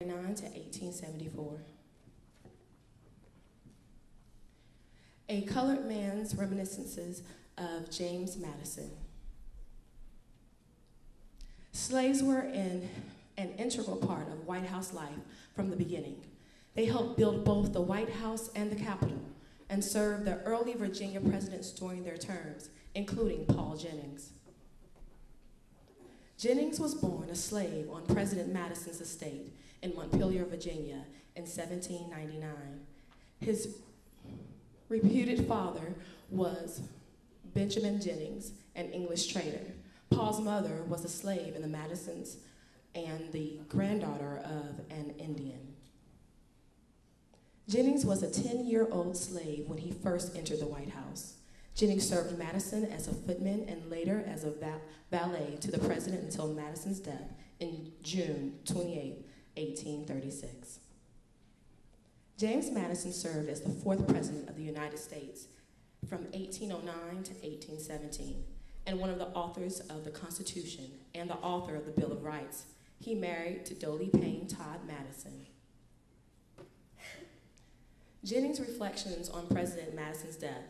to 1874. A Colored Man's Reminiscences of James Madison. Slaves were an integral part of White House life from the beginning. They helped build both the White House and the Capitol, and served the early Virginia presidents during their terms, including Paul Jennings. Jennings was born a slave on President Madison's estate in Montpelier, Virginia in 1799. His reputed father was Benjamin Jennings, an English trader. Paul's mother was a slave in the Madisons and the granddaughter of an Indian. Jennings was a 10-year-old slave when he first entered the White House. Jennings served Madison as a footman and later as a valet to the president until Madison's death in June 28, 1836. James Madison served as the fourth president of the United States from 1809 to 1817, and one of the authors of the Constitution and the author of the Bill of Rights. He married to Dolly Payne Todd Madison. Jennings' reflections on President Madison's death.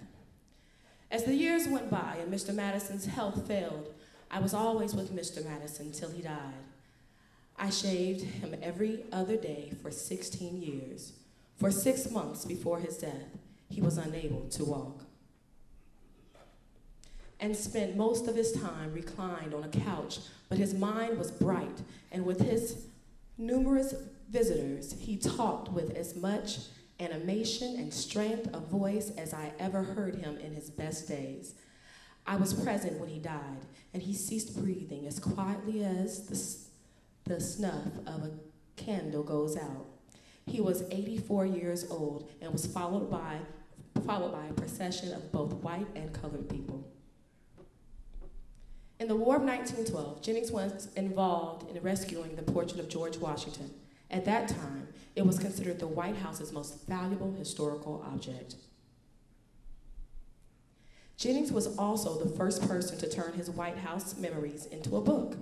As the years went by and Mr. Madison's health failed, I was always with Mr. Madison till he died. I shaved him every other day for 16 years. For 6 months before his death, he was unable to walk and spent most of his time reclined on a couch, but his mind was bright, and with his numerous visitors, he talked with as much animation and strength of voice as I ever heard him in his best days. I was present when he died, and he ceased breathing as quietly as the snuff of a candle goes out. He was 84 years old and was followed by a procession of both white and colored people. In the War of 1912, Jennings was involved in rescuing the portrait of George Washington. At that time, it was considered the White House's most valuable historical object. Jennings was also the first person to turn his White House memories into a book.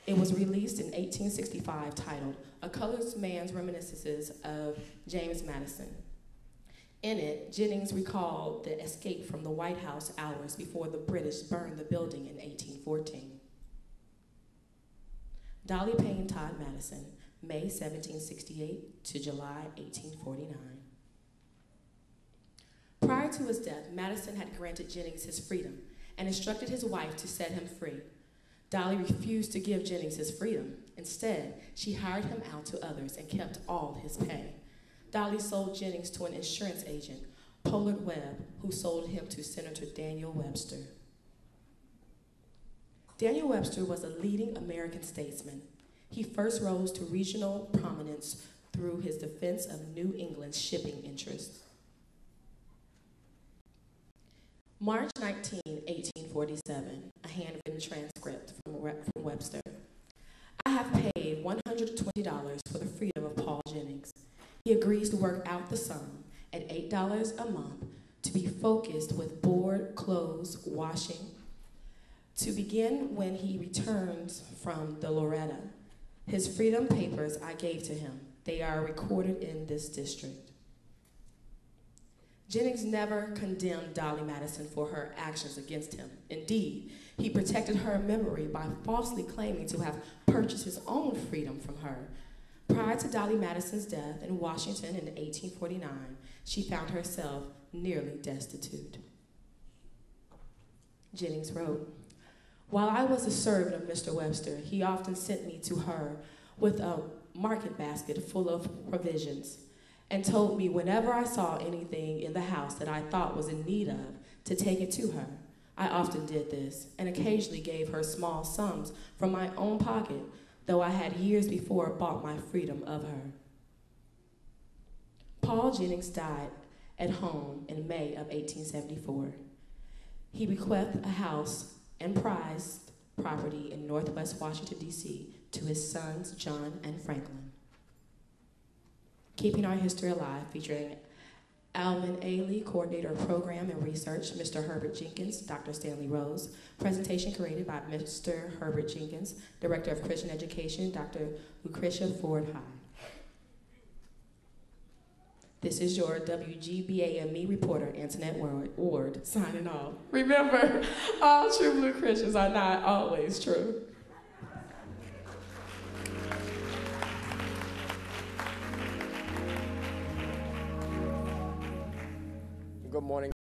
It was released in 1865, titled A Colored Man's Reminiscences of James Madison. In it, Jennings recalled the escape from the White House hours before the British burned the building in 1814. Dolly Payne Todd Madison, May 1768 to July 1849. Prior to his death, Madison had granted Jennings his freedom and instructed his wife to set him free. Dolly refused to give Jennings his freedom. Instead, she hired him out to others and kept all his pay. Dolly sold Jennings to an insurance agent, Pollard Webb, who sold him to Senator Daniel Webster. Daniel Webster was a leading American statesman. He first rose to regional prominence through his defense of New England's shipping interests. March 19, 1847, a handwritten transcript from Webster. I have paid $120 for the freedom of Paul Jennings. He agrees to work out the sum at $8 a month to be focused with board, clothes, washing, to begin when he returns from the Loretta. His freedom papers I gave to him. They are recorded in this district. Jennings never condemned Dolly Madison for her actions against him. Indeed, he protected her memory by falsely claiming to have purchased his own freedom from her. Prior to Dolly Madison's death in Washington in 1849, she found herself nearly destitute. Jennings wrote, "While I was a servant of Mr. Webster, he often sent me to her with a market basket full of provisions and told me whenever I saw anything in the house that I thought was in need of, to take it to her. I often did this and occasionally gave her small sums from my own pocket, though I had years before bought my freedom of her." Paul Jennings died at home in May of 1874. He bequeathed a house and prized property in Northwest Washington, D.C. to his sons, John and Franklin. Keeping Our History Alive, featuring Alvin Ailey, Coordinator of Program and Research, Mr. Herbert Jenkins, Dr. Stanley Rose. Presentation created by Mr. Herbert Jenkins, Director of Christian Education, Dr. Lucretia Ford High. This is your WGBAME reporter, Antonette Ward, signing off. Remember, all true blue Christians are not always true. Good morning.